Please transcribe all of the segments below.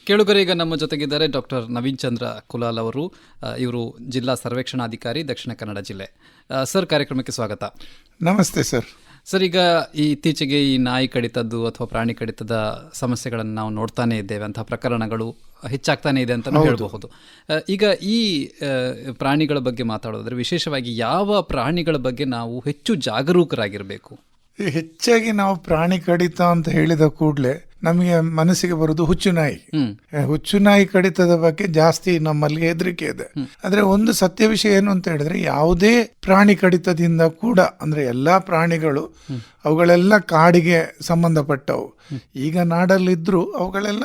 ಕೇಳುಗರೆ, ಈಗ ನಮ್ಮ ಜೊತೆಗಿದ್ದಾರೆ ಡಾಕ್ಟರ್ ನವೀನ್ ಚಂದ್ರ ಕುಲಾಲ್ ಅವರು. ಇವರು ಜಿಲ್ಲಾ ಸರ್ವೇಕ್ಷಣಾಧಿಕಾರಿ, ದಕ್ಷಿಣ ಕನ್ನಡ ಜಿಲ್ಲೆ. ಸರ್, ಕಾರ್ಯಕ್ರಮಕ್ಕೆ ಸ್ವಾಗತ. ನಮಸ್ತೆ ಸರ್. ಸರ್, ಈಗ ಇತ್ತೀಚೆಗೆ ಈ ನಾಯಿ ಕಡಿತದ್ದು ಅಥವಾ ಪ್ರಾಣಿ ಕಡಿತದ ಸಮಸ್ಯೆಗಳನ್ನು ನಾವು ನೋಡ್ತಾನೆ ಇದ್ದೇವೆ. ಅಂತಹ ಪ್ರಕರಣಗಳು ಹೆಚ್ಚಾಗ್ತಾನೆ ಇದೆ ಅಂತ ಹೇಳಬಹುದು. ಈಗ ಈ ಪ್ರಾಣಿಗಳ ಬಗ್ಗೆ ಮಾತಾಡೋದಾದ್ರೆ, ವಿಶೇಷವಾಗಿ ಯಾವ ಪ್ರಾಣಿಗಳ ಬಗ್ಗೆ ನಾವು ಹೆಚ್ಚು ಜಾಗರೂಕರಾಗಿರಬೇಕು? ಹೆಚ್ಚಾಗಿ ನಾವು ಪ್ರಾಣಿ ಕಡಿತ ಅಂತ ಹೇಳಿದ ಕೂಡಲೇ ನಮಗೆ ಮನಸ್ಸಿಗೆ ಬರುವುದು ಹುಚ್ಚುನಾಯಿ. ಹುಚ್ಚುನಾಯಿ ಕಡಿತದ ಬಗ್ಗೆ ಜಾಸ್ತಿ ನಮ್ಮಲ್ಲಿ ಹೆದರಿಕೆ ಇದೆ. ಆದ್ರೆ ಒಂದು ಸತ್ಯ ವಿಷಯ ಏನು ಅಂತ ಹೇಳಿದ್ರೆ, ಯಾವುದೇ ಪ್ರಾಣಿ ಕಡಿತದಿಂದ ಕೂಡ, ಅಂದ್ರೆ ಎಲ್ಲಾ ಪ್ರಾಣಿಗಳು ಅವುಗಳೆಲ್ಲ ಕಾಡಿಗೆ ಸಂಬಂಧಪಟ್ಟವು. ಈಗ ನಾಡಲ್ಲಿದ್ರು ಅವುಗಳೆಲ್ಲ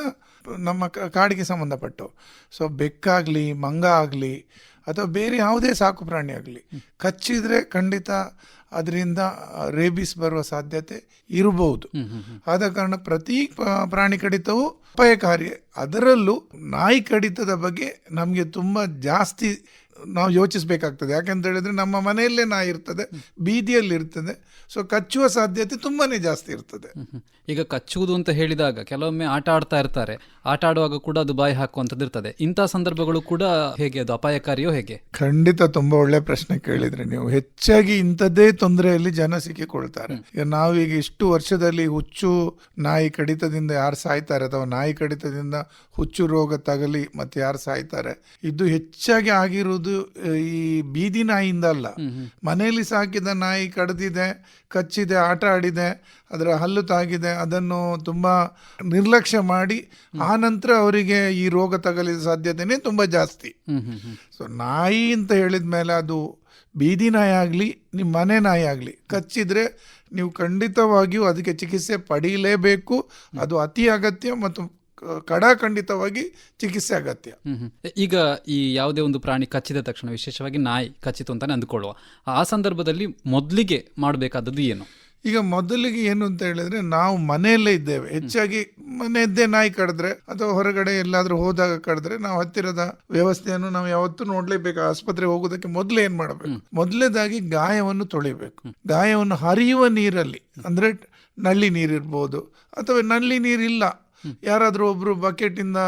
ನಮ್ಮ ಕಾಡಿಗೆ ಸಂಬಂಧಪಟ್ಟವು. ಸೊ ಬೆಕ್ಕಾಗ್ಲಿ, ಮಂಗ ಆಗಲಿ ಅಥವಾ ಬೇರೆ ಯಾವುದೇ ಸಾಕು ಪ್ರಾಣಿ ಆಗಲಿ ಕಚ್ಚಿದ್ರೆ ಖಂಡಿತ ಅದರಿಂದ ರೇಬಿಸ್ ಬರುವ ಸಾಧ್ಯತೆ ಇರಬಹುದು. ಆದ ಕಾರಣ ಪ್ರತಿ ಪ್ರಾಣಿ ಕಡಿತವು ಅಪಾಯಕಾರಿ. ಅದರಲ್ಲೂ ನಾಯಿ ಕಡಿತದ ಬಗ್ಗೆ ನಮಗೆ ತುಂಬಾ ಜಾಸ್ತಿ ನಾವು ಯೋಚಿಸಬೇಕಾಗ್ತದೆ. ಯಾಕಂತ ಹೇಳಿದ್ರೆ ನಮ್ಮ ಮನೆಯಲ್ಲೇ ನಾಯಿ ಇರ್ತದೆ, ಬೀದಿಯಲ್ಲಿ ಇರ್ತದೆ. ಸೊ ಕಚ್ಚುವ ಸಾಧ್ಯತೆ ತುಂಬಾನೇ ಜಾಸ್ತಿ ಇರ್ತದೆ. ಈಗ ಕಚ್ಚುವುದು ಅಂತ ಹೇಳಿದಾಗ ಕೆಲವೊಮ್ಮೆ ಆಟ ಆಡ್ತಾ ಇರ್ತಾರೆ, ಆಟ ಆಡುವಾಗ ಕೂಡ ಅದು ಬಾಯಿ ಹಾಕುವಂಥದ್ದು ಇರ್ತದೆ. ಇಂತಹ ಸಂದರ್ಭಗಳು ಕೂಡ ಹೇಗೆ, ಅದು ಅಪಾಯಕಾರಿಯೋ ಹೇಗೆ? ಖಂಡಿತ ತುಂಬಾ ಒಳ್ಳೆ ಪ್ರಶ್ನೆ ಕೇಳಿದ್ರೆ ನೀವು. ಹೆಚ್ಚಾಗಿ ಇಂಥದ್ದೇ ತೊಂದರೆಯಲ್ಲಿ ಜನ ಸಿಕ್ಕಿಕೊಳ್ತಾರೆ. ಈಗ ನಾವೀಗ ಇಷ್ಟು ವರ್ಷದಲ್ಲಿ ಹುಚ್ಚು ನಾಯಿ ಕಡಿತದಿಂದ ಯಾರು ಸಾಯ್ತಾರೆ ಅಥವಾ ನಾಯಿ ಕಡಿತದಿಂದ ಹುಚ್ಚು ರೋಗ ತಗಲಿ ಮತ್ತೆ ಯಾರು ಸಾಯ್ತಾರೆ, ಇದು ಹೆಚ್ಚಾಗಿ ಆಗಿರುವುದು ಈ ಬೀದಿ ನಾಯಿಯಿಂದ ಅಲ್ಲ. ಮನೆಯಲ್ಲಿ ಸಾಕಿದ ನಾಯಿ ಕಡಿದಿದೆ, ಕಚ್ಚಿದೆ, ಆಟ ಆಡಿದೆ, ಅದರ ಹಲ್ಲು ತಾಗಿದೆ, ಅದನ್ನು ತುಂಬಾ ನಿರ್ಲಕ್ಷ್ಯ ಮಾಡಿ ಆ ನಂತರ ಅವರಿಗೆ ಈ ರೋಗ ತಗಲಿದ ಸಾಧ್ಯತೆನೇ ತುಂಬಾ ಜಾಸ್ತಿ. ಸೊ ನಾಯಿ ಅಂತ ಹೇಳಿದ ಮೇಲೆ ಅದು ಬೀದಿ ನಾಯಿ ಆಗಲಿ ನಿಮ್ಮ ಮನೆ ನಾಯಿ ಆಗಲಿ ಕಚ್ಚಿದ್ರೆ ನೀವು ಖಂಡಿತವಾಗಿಯೂ ಅದಕ್ಕೆ ಚಿಕಿತ್ಸೆ ಪಡೀಲೇಬೇಕು. ಅದು ಅತಿ ಅಗತ್ಯ ಮತ್ತು ಖಂಡಿತವಾಗಿ ಚಿಕಿತ್ಸೆ ಅಗತ್ಯ. ಈಗ ಈ ಯಾವುದೇ ಒಂದು ಪ್ರಾಣಿ ಕಚ್ಚಿದ ತಕ್ಷಣ, ವಿಶೇಷವಾಗಿ ನಾಯಿ ಕಚ್ಚಿತು ಅಂತಾನೆ ಅಂದ್ಕೊಳ್ಳುವ, ಆ ಸಂದರ್ಭದಲ್ಲಿ ಮೊದಲಿಗೆ ಮಾಡಬೇಕಾದದ್ದು ಏನು? ಈಗ ಮೊದಲಿಗೆ ಏನು ಅಂತ ಹೇಳಿದ್ರೆ, ನಾವು ಮನೆಯಲ್ಲೇ ಇದ್ದೇವೆ, ಹೆಚ್ಚಾಗಿ ಮನೆಯದ್ದೇ ನಾಯಿ ಕಡಿದ್ರೆ ಅಥವಾ ಹೊರಗಡೆ ಎಲ್ಲಾದ್ರೂ ಹೋದಾಗ ಕಡಿದ್ರೆ ನಾವು ಹತ್ತಿರದ ವ್ಯವಸ್ಥೆಯನ್ನು ನಾವು ಯಾವತ್ತೂ ನೋಡ್ಲೇಬೇಕು. ಆಸ್ಪತ್ರೆ ಹೋಗೋದಕ್ಕೆ ಮೊದಲು ಏನ್ ಮಾಡಬೇಕು? ಮೊದಲನೇದಾಗಿ ಗಾಯವನ್ನು ತೊಳಿಬೇಕು. ಗಾಯವನ್ನು ಹರಿಯುವ ನೀರಲ್ಲಿ, ಅಂದ್ರೆ ನಲ್ಲಿ ನೀರಿರ್ಬೋದು ಅಥವಾ ನಲ್ಲಿ ನೀರಿಲ್ಲ, ಯಾರಾದ್ರೂ ಒಬ್ರು ಬಕೆಟ್ ಇಂದ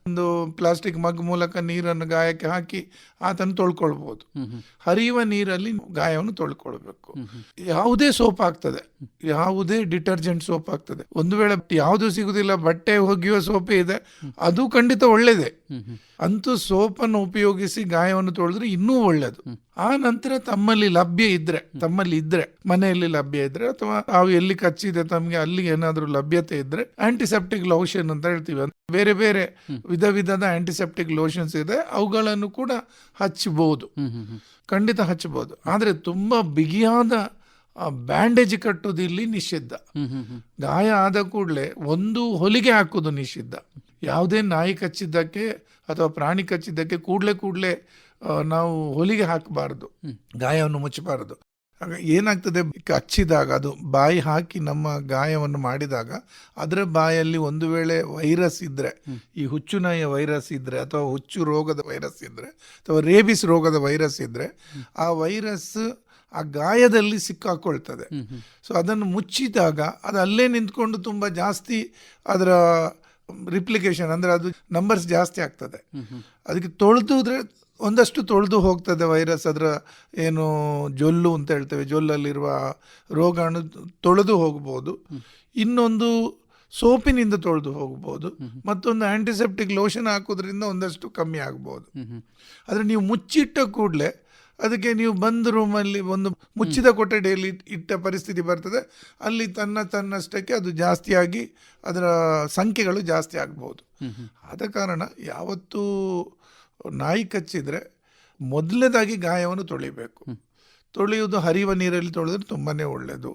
ಒಂದು ಪ್ಲಾಸ್ಟಿಕ್ ಮಗ್ ಮೂಲಕ ನೀರನ್ನು ಗಾಯಕ್ಕೆ ಹಾಕಿ ಆತನ್ನು ತೊಳ್ಕೊಳ್ಬಹುದು. ಹರಿಯುವ ನೀರಲ್ಲಿ ಗಾಯವನ್ನು ತೊಳ್ಕೊಳ್ಬೇಕು. ಯಾವುದೇ ಸೋಪ್ ಆಗ್ತದೆ, ಯಾವುದೇ ಡಿಟರ್ಜೆಂಟ್ ಸೋಪ್ ಆಗ್ತದೆ. ಒಂದು ವೇಳೆ ಯಾವುದು ಸಿಗುದಿಲ್ಲ, ಬಟ್ಟೆ ಒಗೆಯುವ ಸೋಪೇ ಇದೆ, ಅದು ಖಂಡಿತ ಒಳ್ಳೇದೇ. ಅಂತೂ ಸೋಪನ್ನು ಉಪಯೋಗಿಸಿ ಗಾಯವನ್ನು ತೊಳೆದ್ರೆ ಇನ್ನೂ ಒಳ್ಳೇದು. ಆ ನಂತರ ತಮ್ಮಲ್ಲಿ ಇದ್ರೆ ಮನೆಯಲ್ಲಿ ಲಭ್ಯ ಇದ್ರೆ ಅಥವಾ ತಾವು ಎಲ್ಲಿ ಕಚ್ಚಿದೆ ತಮಗೆ ಅಲ್ಲಿ ಏನಾದ್ರೂ ಲಭ್ಯತೆ ಇದ್ರೆ ಆಂಟಿಸೆಪ್ಟಿಕ್ ಲೋಷನ್ ಅಂತ ಹೇಳ್ತೀವಿ, ಬೇರೆ ಬೇರೆ ವಿಧದ ಆಂಟಿಸೆಪ್ಟಿಕ್ ಲೋಷನ್ಸ್ ಇದೆ, ಅವುಗಳನ್ನು ಕೂಡ ಹಚ್ಚಬಹುದು, ಖಂಡಿತ ಹಚ್ಚಬಹುದು. ಆದ್ರೆ ತುಂಬಾ ಬಿಗಿಯಾದ ಬ್ಯಾಂಡೇಜ್ ಕಟ್ಟುವುದು ಇಲ್ಲಿ ನಿಷಿದ್ಧ. ಗಾಯ ಆದ ಕೂಡಲೇ ಒಂದು ಹೊಲಿಗೆ ಹಾಕುವುದು ನಿಷಿದ್ಧ. ಯಾವುದೇ ನಾಯಿ ಕಚ್ಚಿದ್ದಕ್ಕೆ ಅಥವಾ ಪ್ರಾಣಿ ಕಚ್ಚಿದ್ದಕ್ಕೆ ಕೂಡಲೇ ನಾವು ಹೊಲಿಗೆ ಹಾಕಬಾರದು, ಗಾಯವನ್ನು ಮುಚ್ಚಬಾರದು. ಆಗ ಏನಾಗ್ತದೆ, ಕಚ್ಚಿದಾಗ ಅದು ಬಾಯಿ ಹಾಕಿ ನಮ್ಮ ಗಾಯವನ್ನು ಮಾಡಿದಾಗ ಅದರ ಬಾಯಲ್ಲಿ ಒಂದು ವೇಳೆ ವೈರಸ್ ಇದ್ರೆ, ಈ ಹುಚ್ಚು ನಾಯಿಯ ವೈರಸ್ ಇದ್ರೆ ಅಥವಾ ಹುಚ್ಚು ರೋಗದ ವೈರಸ್ ಇದ್ರೆ ಅಥವಾ ರೇಬಿಸ್ ರೋಗದ ವೈರಸ್ ಇದ್ರೆ ಆ ವೈರಸ್ ಆ ಗಾಯದಲ್ಲಿ ಸಿಕ್ಕಾಕೊಳ್ತದೆ. ಸೊ ಅದನ್ನು ಮುಚ್ಚಿದಾಗ ಅದು ಅಲ್ಲೇ ನಿಂತ್ಕೊಂಡು ತುಂಬಾ ಜಾಸ್ತಿ ಅದರ ರಿಪ್ಲಿಕೇಶನ್, ಅಂದ್ರೆ ಅದು ನಂಬರ್ಸ್ ಜಾಸ್ತಿ ಆಗ್ತದೆ. ಅದಕ್ಕೆ ತೊಳೆದ್ರೆ ಒಂದಷ್ಟು ತೊಳೆದು ಹೋಗ್ತದೆ ವೈರಸ್, ಅದರ ಏನು ಜೊಲ್ಲು ಅಂತ ಹೇಳ್ತೇವೆ, ಜೊಲ್ಲಲ್ಲಿರುವ ರೋಗಾಣು ತೊಳೆದು ಹೋಗ್ಬೋದು. ಇನ್ನೊಂದು ಸೋಪಿನಿಂದ ತೊಳೆದು ಹೋಗ್ಬೋದು, ಮತ್ತೊಂದು ಆಂಟಿಸೆಪ್ಟಿಕ್ ಲೋಷನ್ ಹಾಕೋದ್ರಿಂದ ಒಂದಷ್ಟು ಕಮ್ಮಿ ಆಗ್ಬೋದು. ಆದರೆ ನೀವು ಮುಚ್ಚಿಟ್ಟ ಕೂಡಲೇ ಅದಕ್ಕೆ ನೀವು ಬಂದ ರೂಮಲ್ಲಿ ಒಂದು ಮುಚ್ಚಿದ ಕೊಠಡಿಯಲ್ಲಿ ಇಟ್ಟ ಪರಿಸ್ಥಿತಿ ಬರ್ತದೆ, ಅಲ್ಲಿ ತನ್ನಷ್ಟಕ್ಕೆ ಅದು ಜಾಸ್ತಿಯಾಗಿ ಅದರ ಸಂಖ್ಯೆಗಳು ಜಾಸ್ತಿ ಆಗ್ಬೋದು. ಆದ ಕಾರಣ ಯಾವತ್ತೂ ನಾಯಿ ಕಚ್ಚಿದ್ರೆ ಮೊದಲನೇದಾಗಿ ಗಾಯವನ್ನು ತೊಳಿಬೇಕು. ತೊಳೆಯುವುದು ಹರಿಯುವ ನೀರಲ್ಲಿ ತೊಳೆದ್ರೆ ತುಂಬಾನೇ ಒಳ್ಳೆಯದು.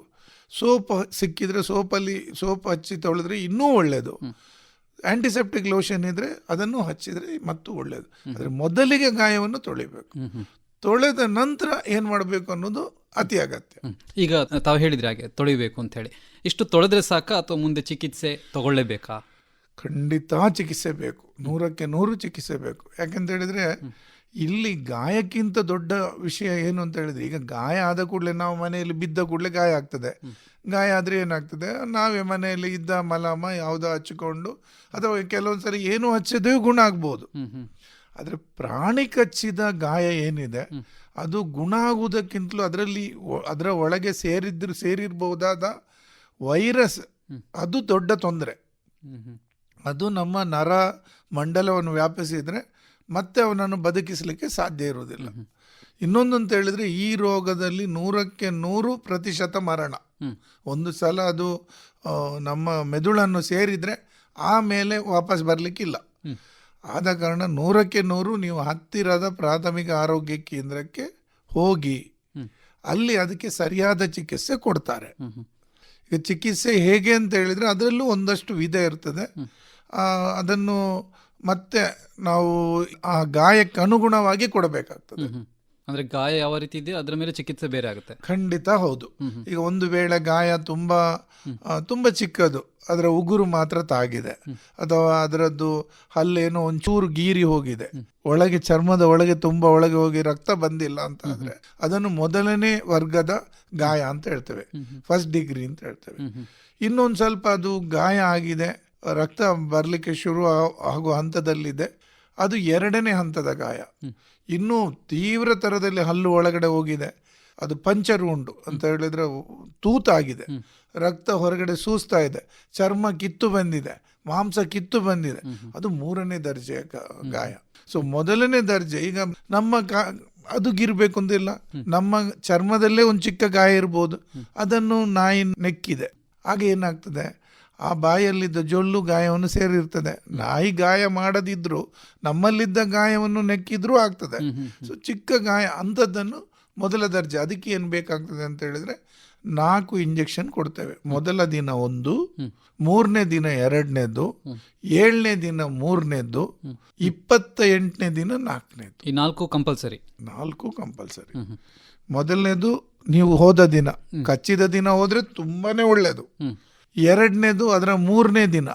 ಸೋಪ್ ಸಿಕ್ಕಿದ್ರೆ ಸೋಪ್ ಹಚ್ಚಿ ತೊಳೆದ್ರೆ ಇನ್ನೂ ಒಳ್ಳೆಯದು. ಆಂಟಿಸೆಪ್ಟಿಕ್ ಲೋಷನ್ ಇದ್ರೆ ಅದನ್ನು ಹಚ್ಚಿದ್ರೆ ಮತ್ತೂ ಒಳ್ಳೆಯದು. ಆದರೆ ಮೊದಲಿಗೆ ಗಾಯವನ್ನು ತೊಳಿಬೇಕು. ತೊಳೆದ ನಂತರ ಏನ್ ಮಾಡಬೇಕು ಅನ್ನೋದು ಅತಿ ಅಗತ್ಯ. ಈಗ ತಾವು ಹೇಳಿದ್ರೆ ಹಾಗೆ ತೊಳಿಬೇಕು ಅಂತ ಹೇಳಿ, ಇಷ್ಟು ತೊಳೆದ್ರೆ ಸಾಕ ಅಥವಾ ಮುಂದೆ ಚಿಕಿತ್ಸೆ ತಗೊಳ್ಳೇಬೇಕಾ? ಖಂಡಿತ ಚಿಕಿತ್ಸೆ ಬೇಕು, 100ಕ್ಕೆ 100 ಚಿಕಿತ್ಸೆ ಬೇಕು. ಯಾಕೆಂತ ಹೇಳಿದ್ರೆ ಇಲ್ಲಿ ಗಾಯಕ್ಕಿಂತ ದೊಡ್ಡ ವಿಷಯ ಏನು ಅಂತ ಹೇಳಿದ್ರೆ, ಈಗ ಗಾಯ ಆದ ಕೂಡಲೇ ನಾವು ಮನೆಯಲ್ಲಿ ಬಿದ್ದ ಕೂಡಲೇ ಗಾಯ ಆಗ್ತದೆ. ಗಾಯ ಆದರೆ ಏನಾಗ್ತದೆ, ನಾವೇ ಮನೆಯಲ್ಲಿ ಇದ್ದ ಮಲಮ ಯಾವುದೋ ಹಚ್ಚಿಕೊಂಡು ಅಥವಾ ಕೆಲವೊಂದ್ಸರಿ ಏನು ಹಚ್ಚದೇ ಗುಣ ಆಗ್ಬೋದು. ಆದರೆ ಪ್ರಾಣಿ ಕಚ್ಚಿದ ಗಾಯ ಏನಿದೆ ಅದು ಗುಣ ಆಗುವುದಕ್ಕಿಂತಲೂ ಅದರ ಒಳಗೆ ಸೇರಿರಬಹುದಾದ ವೈರಸ್ ಅದು ದೊಡ್ಡ ತೊಂದರೆ. ಅದು ನಮ್ಮ ನರ ಮಂಡಲವನ್ನು ವ್ಯಾಪಿಸಿದರೆ ಮತ್ತೆ ಅವನನ್ನು ಬದುಕಿಸಲಿಕ್ಕೆ ಸಾಧ್ಯ ಇರುವುದಿಲ್ಲ. ಇನ್ನೊಂದು ಅಂತ ಹೇಳಿದ್ರೆ, ಈ ರೋಗದಲ್ಲಿ 100% ಮರಣ. ಒಂದು ಸಲ ಅದು ನಮ್ಮ ಮೆದುಳನ್ನು ಸೇರಿದರೆ ಆಮೇಲೆ ವಾಪಸ್ ಬರಲಿಕ್ಕಿಲ್ಲ. ಆದ ಕಾರಣ 100% ನೀವು ಹತ್ತಿರದ ಪ್ರಾಥಮಿಕ ಆರೋಗ್ಯ ಕೇಂದ್ರಕ್ಕೆ ಹೋಗಿ ಅಲ್ಲಿ ಅದಕ್ಕೆ ಸರಿಯಾದ ಚಿಕಿತ್ಸೆ ಕೊಡ್ತಾರೆ. ಈಗ ಚಿಕಿತ್ಸೆ ಹೇಗೆ ಅಂತ ಹೇಳಿದರೆ ಅದರಲ್ಲೂ ಒಂದಷ್ಟು ವಿಧ ಇರ್ತದೆ. ಅದನ್ನು ಮತ್ತೆ ನಾವು ಆ ಗಾಯಕ್ಕೆ ಅನುಗುಣವಾಗಿ ಕೊಡಬೇಕಾಗ್ತದೆ. ಅಂದ್ರೆ ಗಾಯ ಯಾವ ರೀತಿ ಇದೆ ಅದರ ಮೇಲೆ ಚಿಕಿತ್ಸೆ ಬೇರೆ ಆಗುತ್ತೆ. ಖಂಡಿತ ಹೌದು. ಈಗ ಒಂದು ವೇಳೆ ಗಾಯ ತುಂಬ ಚಿಕ್ಕದು, ಅದರ ಉಗುರು ಮಾತ್ರ ತಾಗಿದೆ, ಅಥವಾ ಅದರದ್ದು ಹಲ್ಲೇನೋ ಒಂಚೂರು ಗೀರಿ ಹೋಗಿದೆ, ಒಳಗೆ ಚರ್ಮದ ಒಳಗೆ ಒಳಗೆ ಹೋಗಿ ರಕ್ತ ಬಂದಿಲ್ಲ ಅಂತ ಆದ್ರೆ ಅದನ್ನು ಮೊದಲನೇ ವರ್ಗದ ಗಾಯ ಅಂತ ಹೇಳ್ತೇವೆ, ಫಸ್ಟ್ ಡಿಗ್ರಿ ಅಂತ ಹೇಳ್ತೇವೆ. ಇನ್ನೊಂದು ಸ್ವಲ್ಪ ಅದು ಗಾಯ ಆಗಿದೆ, ರಕ್ತ ಬರಲಿಕ್ಕೆ ಶುರು ಆಗುವ ಹಂತದಲ್ಲಿದೆ, ಅದು 2ನೇ ಹಂತದ ಗಾಯ. ಇನ್ನೂ ತೀವ್ರ ಥರದಲ್ಲಿ ಹಲ್ಲು ಒಳಗಡೆ ಹೋಗಿದೆ, ಅದು ಪಂಚರ್ ಉಂಡು ಅಂತ ಹೇಳಿದ್ರೆ ತೂತಾಗಿದೆ, ರಕ್ತ ಹೊರಗಡೆ ಸೂಸ್ತಾ ಇದೆ, ಚರ್ಮ ಕಿತ್ತು ಬಂದಿದೆ, ಮಾಂಸ ಕಿತ್ತು ಬಂದಿದೆ, ಅದು 3ನೇ ದರ್ಜೆಯ ಗಾಯ. ಸೊ ಮೊದಲನೇ ದರ್ಜೆ ಈಗ ಅದು ಗಿರ್ಬೇಕು ಅಂತಿಲ್ಲ, ನಮ್ಮ ಚರ್ಮದಲ್ಲೇ ಒಂದು ಚಿಕ್ಕ ಗಾಯ ಇರ್ಬೋದು, ಅದನ್ನು ನಾಯಿ ನೆಕ್ಕಿದೆ, ಆಗ ಏನಾಗ್ತದೆ, ಆ ಬಾಯಲ್ಲಿದ್ದ ಜೊಲ್ಲು ಗಾಯವನ್ನು ಸೇರಿರ್ತದೆ. ನಾಯಿ ಗಾಯ ಮಾಡದಿದ್ರು ನಮ್ಮಲ್ಲಿದ್ದ ಗಾಯವನ್ನು ನೆಕ್ಕಿದ್ರೂ ಆಗ್ತದೆ. ಸೊ ಚಿಕ್ಕ ಗಾಯ ಅಂಥದ್ದನ್ನು ಮೊದಲ ದರ್ಜೆ. ಅದಕ್ಕೆ ಏನು ಬೇಕಾಗ್ತದೆ ಅಂತ ಹೇಳಿದ್ರೆ 4 ಇಂಜೆಕ್ಷನ್ ಕೊಡ್ತೇವೆ. ಮೊದಲ ದಿನ 1, 3ನೇ ದಿನ 2ನೇದು, 7ನೇ ದಿನ 3ನೇದು, 28ನೇ ದಿನ 4ನೇದು. ಈ 4 ಕಂಪಲ್ಸರಿ. 4 ಕಂಪಲ್ಸರಿ. ಮೊದಲನೇದು ನೀವು ಹೋದ ದಿನ, ಕಚ್ಚಿದ ದಿನ ಹೋದ್ರೆ ತುಂಬಾನೇ ಒಳ್ಳೇದು. 2ನೇದು ಅದರ 3ನೇ ದಿನ,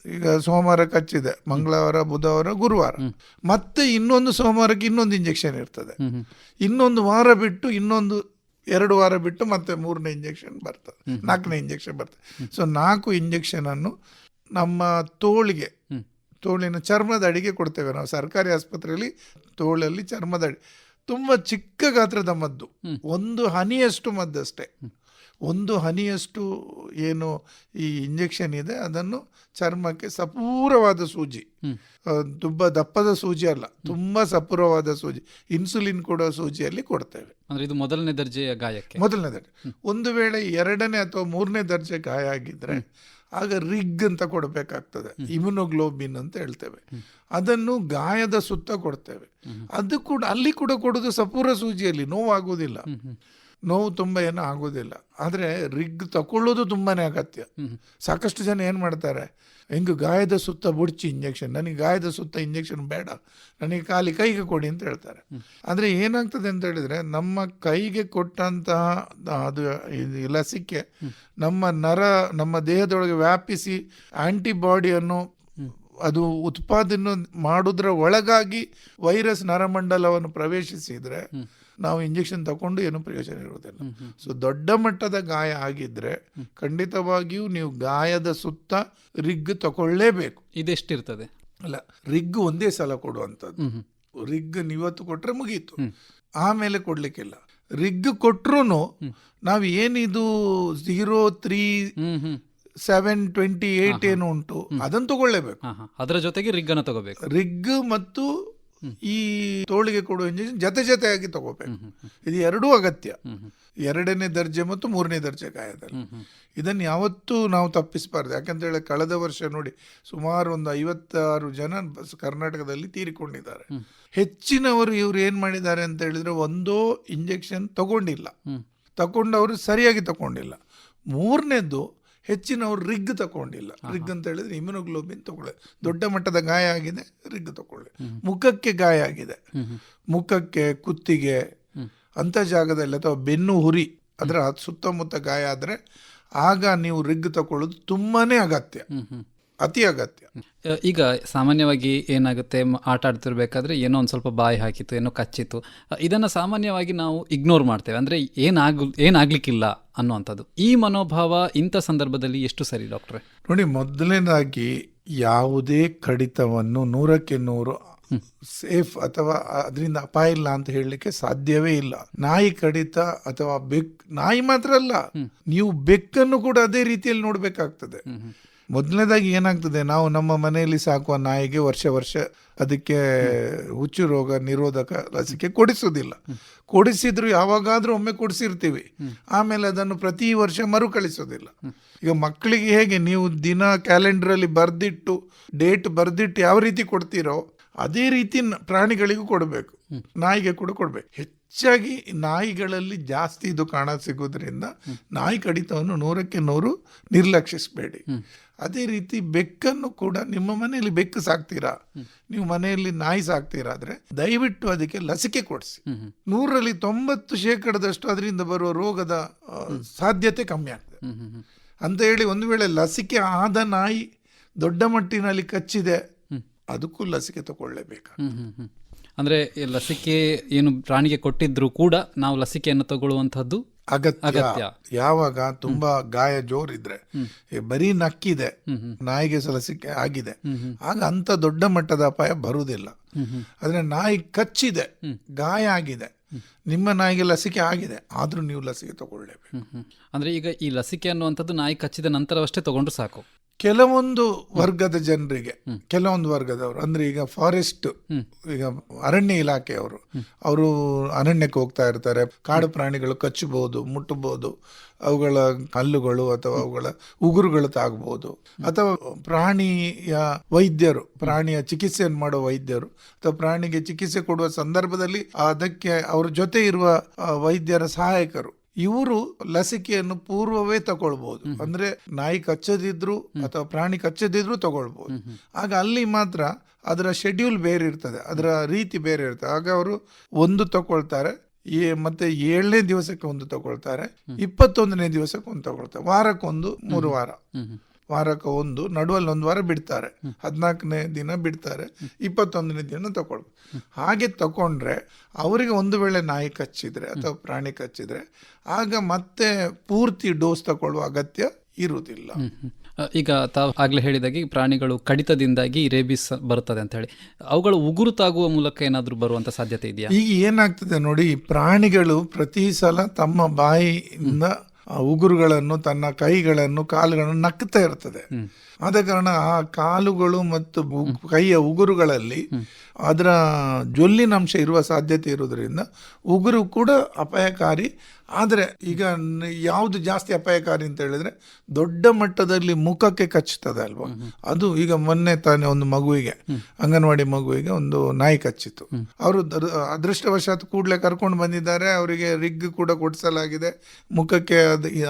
ಈಗ ಸೋಮವಾರ ಕಚ್ಚಿದೆ, ಮಂಗಳವಾರ, ಬುಧವಾರ, ಗುರುವಾರ, ಮತ್ತೆ ಇನ್ನೊಂದು ಸೋಮವಾರಕ್ಕೆ ಇನ್ನೊಂದು ಇಂಜೆಕ್ಷನ್ ಇರ್ತದೆ. ಇನ್ನೊಂದು ವಾರ ಬಿಟ್ಟು, ಇನ್ನೊಂದು 2 ವಾರ ಬಿಟ್ಟು ಮತ್ತೆ 3ನೇ ಇಂಜೆಕ್ಷನ್ ಬರ್ತದೆ, 4ನೇ ಇಂಜೆಕ್ಷನ್ ಬರ್ತದೆ. ಸೊ 4 ಇಂಜೆಕ್ಷನ್ ಅನ್ನು ನಮ್ಮ ತೋಳಿನ ಚರ್ಮದ ಅಡಿಗೆ ಕೊಡ್ತೇವೆ ನಾವು ಸರ್ಕಾರಿ ಆಸ್ಪತ್ರೆಯಲ್ಲಿ. ತೋಳಲ್ಲಿ ಚರ್ಮದ ಅಡಿ, ತುಂಬ ಚಿಕ್ಕ ಗಾತ್ರದ ಮದ್ದು, 1 ಹನಿಯಷ್ಟು ಮದ್ದಷ್ಟೇ. 1 ಹನಿಯಷ್ಟು ಏನು ಈ ಇಂಜೆಕ್ಷನ್ ಇದೆ ಅದನ್ನು ಚರ್ಮಕ್ಕೆ ಸಪೂರವಾದ ಸೂಜಿ, ತುಂಬ ದಪ್ಪದ ಸೂಜಿ ಅಲ್ಲ, ತುಂಬ ಸಪೂರವಾದ ಸೂಜಿ, ಇನ್ಸುಲಿನ್ ಕೊಡೋ ಸೂಜಿಯಲ್ಲಿ ಕೊಡ್ತೇವೆ. ಅಂದ್ರೆ ಇದು ಮೊದಲನೇ ದರ್ಜೆಯ ಗಾಯಕ್ಕೆ. ಮೊದಲನೇ ದರ್ಜೆ. ಒಂದು ವೇಳೆ 2ನೇ ಅಥವಾ 3ನೇ ದರ್ಜೆ ಗಾಯ ಆಗಿದ್ರೆ ಆಗ ರಿಗ್ ಅಂತ ಕೊಡಬೇಕಾಗ್ತದೆ, ಇಮ್ಯುನೋಗ್ಲೋಬಿನ್ ಅಂತ ಹೇಳ್ತೇವೆ. ಅದನ್ನು ಗಾಯದ ಸುತ್ತ ಕೊಡ್ತೇವೆ. ಅದು ಕೂಡ ಅಲ್ಲಿ ಕೂಡ ಕೊಡೋದು ಸಪೂರ ಸೂಜಿಯಲ್ಲಿ, ನೋವಾಗುವುದಿಲ್ಲ, ನೋವು ತುಂಬ ಏನೂ ಆಗೋದಿಲ್ಲ. ಆದರೆ ರಿಗ್ ತಗೊಳ್ಳೋದು ತುಂಬಾನೇ ಅಗತ್ಯ. ಸಾಕಷ್ಟು ಜನ ಏನು ಮಾಡ್ತಾರೆ, ಹೆಂಗೆ ಗಾಯದ ಸುತ್ತ ಬುಡ್ಚಿ ಇಂಜೆಕ್ಷನ್, ನನಗೆ ಗಾಯದ ಸುತ್ತ ಇಂಜೆಕ್ಷನ್ ಬೇಡ, ನನಗೆ ಕೈಗೆ ಕೊಡಿ ಅಂತ ಹೇಳ್ತಾರೆ. ಆದರೆ ಏನಾಗ್ತದೆ ಅಂತ ಹೇಳಿದರೆ, ನಮ್ಮ ಕೈಗೆ ಕೊಟ್ಟಂತಹ ಅದು ಲಸಿಕೆ ನಮ್ಮ ದೇಹದೊಳಗೆ ವ್ಯಾಪಿಸಿ ಆಂಟಿಬಾಡಿಯನ್ನು ಅದು ಉತ್ಪಾದನೆ ಮಾಡೋದ್ರ ಒಳಗಾಗಿ ವೈರಸ್ ನರಮಂಡಲವನ್ನು ಪ್ರವೇಶಿಸಿದರೆ ನಾವು ಇಂಜೆಕ್ಷನ್ ತಗೊಂಡು ಏನು ಪ್ರಯೋಜನ ಇರುವುದಿಲ್ಲ. ಸೊ ದೊಡ್ಡ ಮಟ್ಟದ ಗಾಯ ಆಗಿದ್ರೆ ಖಂಡಿತವಾಗಿಯೂ ನೀವು ಗಾಯದ ಸುತ್ತ ರಿಗ್ ತಗೊಳ್ಳೇಬೇಕು. ಇದೆಷ್ಟಿರ್ತದೆ? ಅಲ್ಲ, ರಿಗ್ ಒಂದೇ ಸಲ ಕೊಡುವಂಥದ್ದು. ರಿಗ್ ನೀವತ್ತು ಕೊಟ್ರೆ ಮುಗೀತು, ಆಮೇಲೆ ಕೊಡ್ಲಿಕ್ಕಿಲ್ಲ. ರಿಗ್ ಕೊಟ್ರು ನಾವು ಏನಿದು 0, 3, 7, 28 ಏನು ಉಂಟು ಅದನ್ನು ತಗೊಳ್ಳೇಬೇಕು. ಅದರ ಜೊತೆಗೆ ರಿಗ್ ಅನ್ನು ತಗೋಬೇಕು. ರಿಗ್ ಮತ್ತು ಈ ತೋಳಿಗೆ ಕೊಡುವ ಇಂಜೆಕ್ಷನ್ ಜೊತೆಯಾಗಿ ತಗೋಬೇಕು. ಇದು 2 ಅಗತ್ಯ, 2ನೇ ದರ್ಜೆ ಮತ್ತು 3ನೇ ದರ್ಜೆ ಗಾಯದಲ್ಲಿ. ಇದನ್ನು ಯಾವತ್ತೂ ನಾವು ತಪ್ಪಿಸಬಾರ್ದು. ಯಾಕಂತ ಹೇಳಿ ಕಳೆದ ವರ್ಷ ನೋಡಿ ಸುಮಾರು ಒಂದು 56 ಜನ ಕರ್ನಾಟಕದಲ್ಲಿ ತೀರಿಕೊಂಡಿದ್ದಾರೆ. ಹೆಚ್ಚಿನವರು ಇವ್ರು ಏನ್ ಮಾಡಿದ್ದಾರೆ ಅಂತ ಹೇಳಿದ್ರೆ, ಒಂದೋ ಇಂಜೆಕ್ಷನ್ ತಗೊಂಡವರು ಸರಿಯಾಗಿ ತಗೊಂಡಿಲ್ಲ, 3ನೇದು ಹೆಚ್ಚಿನವರು ರಿಗ್ ತಗೊಂಡಿಲ್ಲ. ರಿಗ್ ಅಂತ ಹೇಳಿದ್ರೆ ಇಮ್ಯುನೋಗ್ಲೋಬಿನ್ ತಗೊಳ್ಳಿ. ದೊಡ್ಡ ಮಟ್ಟದ ಗಾಯ ಆಗಿದೆ, ರಿಗ್ ತಗೊಳ್ಳಿ. ಮುಖಕ್ಕೆ ಗಾಯ ಆಗಿದೆ, ಮುಖಕ್ಕೆ, ಕುತ್ತಿಗೆ ಅಂತ ಜಾಗದಲ್ಲಿ ಅಥವಾ ಬೆನ್ನು ಹುರಿ ಅದರ ಸುತ್ತಮುತ್ತ ಗಾಯ ಆದರೆ ಆಗ ನೀವು ರಿಗ್ ತಗೊಳ್ಳೋದು ತುಂಬಾನೇ ಅಗತ್ಯ. ಅತಿ ಅಗತ್ಯ. ಈಗ ಸಾಮಾನ್ಯವಾಗಿ ಏನಾಗುತ್ತೆ, ಆಟ ಆಡ್ತಿರ್ಬೇಕಾದ್ರೆ ಏನೋ ಒಂದು ಸ್ವಲ್ಪ ಬಾಯಿ ಹಾಕಿತ್ತು, ಏನೋ ಕಚ್ಚಿತ್ತು, ಇದನ್ನು ಸಾಮಾನ್ಯವಾಗಿ ನಾವು ಇಗ್ನೋರ್ ಮಾಡ್ತೇವೆ, ಅಂದರೆ ಏನಾಗ್ಲಿಕ್ಕಿಲ್ಲ ಅನ್ನುವಂಥದ್ದು. ಈ ಮನೋಭಾವ ಇಂಥ ಸಂದರ್ಭದಲ್ಲಿ ಎಷ್ಟು ಸರಿ ಡಾಕ್ಟ್ರೆ? ನೋಡಿ, ಮೊದಲನೇದಾಗಿ ಯಾವುದೇ ಕಡಿತವನ್ನು 100% ಸೇಫ್ ಅಥವಾ ಅದರಿಂದ ಅಪಾಯ ಇಲ್ಲ ಅಂತ ಹೇಳಲಿಕ್ಕೆ ಸಾಧ್ಯವೇ ಇಲ್ಲ. ನಾಯಿ ಕಡಿತ ಅಥವಾ ನಾಯಿ ಮಾತ್ರ ಅಲ್ಲ, ನೀವು ಬೆಕ್ಕನ್ನು ಕೂಡ ಅದೇ ರೀತಿಯಲ್ಲಿ ನೋಡ್ಬೇಕಾಗ್ತದೆ. ಮೊದಲನೇದಾಗಿ ಏನಾಗ್ತದೆ, ನಾವು ನಮ್ಮ ಮನೆಯಲ್ಲಿ ಸಾಕುವ ನಾಯಿಗೆ ವರ್ಷ ಅದಕ್ಕೆ ಹುಚ್ಚು ರೋಗ ನಿರೋಧಕ ಲಸಿಕೆ ಕೊಡಿಸೋದಿಲ್ಲ. ಕೊಡಿಸಿದ್ರು ಯಾವಾಗಾದ್ರೂ ಒಮ್ಮೆ ಕೊಡಿಸಿರ್ತೀವಿ, ಆಮೇಲೆ ಅದನ್ನು ಪ್ರತಿ ವರ್ಷ ಮರುಕಳಿಸೋದಿಲ್ಲ. ಈಗ ಮಕ್ಕಳಿಗೆ ಹೇಗೆ ನೀವು ದಿನ ಕ್ಯಾಲೆಂಡರಲ್ಲಿ ಬರ್ದಿಟ್ಟು ಡೇಟ್ ಬರ್ದಿಟ್ಟು ಯಾವ ರೀತಿ ಕೊಡ್ತೀರೋ ಅದೇ ರೀತಿ ಪ್ರಾಣಿಗಳಿಗೂ ಕೊಡಬೇಕು, ನಾಯಿಗೆ ಕೂಡ ಕೊಡಬೇಕು. ಹೆಚ್ಚಾಗಿ ನಾಯಿಗಳಲ್ಲಿ ಜಾಸ್ತಿ ಇದು ಕಾಣ ಸಿಗೋದ್ರಿಂದ ನಾಯಿ ಕಡಿತವನ್ನು 100% ನಿರ್ಲಕ್ಷಿಸಬೇಡಿ. ಅದೇ ರೀತಿ ಬೆಕ್ಕನ್ನು ಕೂಡ, ನಿಮ್ಮ ಮನೆಯಲ್ಲಿ ಬೆಕ್ಕು ಸಾಕ್ತೀರಾ, ನೀವು ಮನೆಯಲ್ಲಿ ನಾಯಿ ಸಾಕ್ತೀರಾ ಆದ್ರೆ ದಯವಿಟ್ಟು ಅದಕ್ಕೆ ಲಸಿಕೆ ಕೊಡಿಸಿ. 100ರಲ್ಲಿ 90% ಅದರಿಂದ ಬರುವ ರೋಗದ ಸಾಧ್ಯತೆ ಕಮ್ಮಿ ಆಗ್ತದೆ ಅಂತ ಹೇಳಿ. ಒಂದು ವೇಳೆ ಲಸಿಕೆ ಆದ ನಾಯಿ ದೊಡ್ಡ ಮಟ್ಟಿನಲ್ಲಿ ಕಚ್ಚಿದೆ, ಅದಕ್ಕೂ ಲಸಿಕೆ ತಗೊಳ್ಳೇಬೇಕು. ಅಂದ್ರೆ ಲಸಿಕೆ ಏನು ಪ್ರಾಣಿಗೆ ಕೊಟ್ಟಿದ್ರು ಕೂಡ ನಾವು ಲಸಿಕೆಯನ್ನು ತಗೊಳ್ಳುವಂತಹದ್ದು ಅಗತ್ಯ. ಯಾವಾಗ ತುಂಬಾ ಗಾಯ ಜೋರಿದ್ರೆ, ಬರೀ ನಕ್ಕಿದೆ, ನಾಯಿಗೆ ಲಸಿಕೆ ಆಗಿದೆ, ಆಗ ಅಂತ ದೊಡ್ಡ ಮಟ್ಟದ ಅಪಾಯ ಬರುವುದಿಲ್ಲ. ಆದ್ರೆ ನಾಯಿ ಕಚ್ಚಿದೆ, ಗಾಯ ಆಗಿದೆ, ನಿಮ್ಮ ನಾಯಿಗೆ ಲಸಿಕೆ ಆಗಿದೆ, ಆದ್ರೂ ನೀವು ಲಸಿಕೆ ತಗೊಳ್ಳೇಬೇಕು. ಅಂದ್ರೆ ಈಗ ಈ ಲಸಿಕೆ ಅನ್ನುವಂಥದ್ದು ನಾಯಿ ಕಚ್ಚಿದ ನಂತರವಷ್ಟೇ ತಗೊಂಡ್ರು ಸಾಕು. ಕೆಲವೊಂದು ವರ್ಗದ ಜನರಿಗೆ, ಕೆಲವೊಂದು ವರ್ಗದವರು, ಅಂದ್ರೆ ಈಗ ಫಾರೆಸ್ಟ್, ಈಗ ಅರಣ್ಯ ಇಲಾಖೆಯವರು, ಅವರು ಅರಣ್ಯಕ್ಕೆ ಹೋಗ್ತಾ ಇರ್ತಾರೆ, ಕಾಡು ಪ್ರಾಣಿಗಳು ಕಚ್ಚಬಹುದು, ಮುಟ್ಟಬಹುದು, ಅವುಗಳ ಹಲ್ಲುಗಳು ಅಥವಾ ಅವುಗಳ ಉಗುರುಗಳು ತಾಗಬಹುದು, ಅಥವಾ ಪ್ರಾಣಿಯ ವೈದ್ಯರು, ಪ್ರಾಣಿಯ ಚಿಕಿತ್ಸೆಯನ್ನು ಮಾಡುವ ವೈದ್ಯರು ಅಥವಾ ಪ್ರಾಣಿಗೆ ಚಿಕಿತ್ಸೆ ಕೊಡುವ ಸಂದರ್ಭದಲ್ಲಿ ಅದಕ್ಕೆ ಅವ್ರ ಜೊತೆ ಇರುವ ವೈದ್ಯರ ಸಹಾಯಕರು, ಇವರು ಲಸಿಕೆಯನ್ನು ಪೂರ್ವವೇ ತಗೊಳ್ಬಹುದು. ಅಂದ್ರೆ ನಾಯಿ ಕಚ್ಚದಿದ್ರು ಅಥವಾ ಪ್ರಾಣಿ ಕಚ್ಚದಿದ್ರು ತಗೊಳ್ಬಹುದು. ಆಗ ಅಲ್ಲಿ ಮಾತ್ರ ಅದರ ಶೆಡ್ಯೂಲ್ ಬೇರೆ ಇರ್ತದೆ, ಅದರ ರೀತಿ ಬೇರೆ ಇರ್ತದೆ. ಆಗ ಅವರು ಒಂದು ತಗೊಳ್ತಾರೆ, ಮತ್ತೆ 7ನೇ ದಿವಸಕ್ಕೆ ಒಂದು ತಗೊಳ್ತಾರೆ, 21ನೇ ದಿವಸಕ್ಕೆ ಒಂದು ತಗೊಳ್ತಾರೆ, ವಾರಕ್ಕೊಂದು, 3 ವಾರ, ವಾರಕ್ಕೆ ಒಂದು, ನಡುವಲ್ಲಿ 1 ವಾರ ಬಿಡ್ತಾರೆ, 14ನೇ ದಿನ ಬಿಡ್ತಾರೆ, 21ನೇ ದಿನ ತಗೊಳ್ಬೇಕು. ಹಾಗೆ ತಗೊಂಡ್ರೆ ಅವರಿಗೆ ಒಂದು ವೇಳೆ ನಾಯಿ ಕಚ್ಚಿದ್ರೆ ಅಥವಾ ಪ್ರಾಣಿ ಕಚ್ಚಿದ್ರೆ ಆಗ ಮತ್ತೆ ಪೂರ್ತಿ ಡೋಸ್ ತಗೊಳ್ಳುವ ಅಗತ್ಯ ಇರುವುದಿಲ್ಲ. ಈಗ ತಾವು ಆಗ್ಲೇ ಹೇಳಿದಾಗೆ ಪ್ರಾಣಿಗಳು ಕಡಿತದಿಂದಾಗಿ ರೇಬಿಸ್ ಬರುತ್ತದೆ ಅಂತ ಹೇಳಿ, ಅವುಗಳು ಉಗುರು ತಾಗುವ ಮೂಲಕ ಏನಾದರೂ ಬರುವಂತ ಸಾಧ್ಯತೆ ಇದೆಯಾ? ಈಗ ಏನಾಗ್ತದೆ ನೋಡಿ, ಪ್ರಾಣಿಗಳು ಪ್ರತಿ ಸಲ ತಮ್ಮ ಬಾಯಿಯಿಂದ ಉಗುರುಗಳನ್ನು, ತನ್ನ ಕೈಗಳನ್ನು, ಕಾಲುಗಳನ್ನು ನಕ್ಕುತ್ತಾ ಇರ್ತದೆ. ಆದ ಕಾರಣ ಆ ಕಾಲುಗಳು ಮತ್ತು ಕೈಯ ಉಗುರುಗಳಲ್ಲಿ ಅದರ ಜೊಲ್ಲಿನಂಶ ಇರುವ ಸಾಧ್ಯತೆ ಇರುವುದರಿಂದ ಉಗುರು ಕೂಡ ಅಪಾಯಕಾರಿ. ಆದರೆ ಈಗ ಯಾವುದು ಜಾಸ್ತಿ ಅಪಾಯಕಾರಿ ಅಂತ ಹೇಳಿದ್ರೆ, ದೊಡ್ಡ ಮಟ್ಟದಲ್ಲಿ ಮುಖಕ್ಕೆ ಕಚ್ಚುತ್ತದೆ ಅಲ್ವಾ. ಅದು ಈಗ ಮೊನ್ನೆ ತಾನೇ ಒಂದು ಮಗುವಿಗೆ, ಅಂಗನವಾಡಿ ಮಗುವಿಗೆ ಒಂದು ನಾಯಿ ಕಚ್ಚಿತ್ತು. ಅವರು ಅದೃಷ್ಟವಶಾತ್ ಕೂಡಲೇ ಕರ್ಕೊಂಡು ಬಂದಿದ್ದಾರೆ, ಅವರಿಗೆ ರಿಗ್ ಕೂಡ ಕೊಡಿಸಲಾಗಿದೆ, ಮುಖಕ್ಕೆ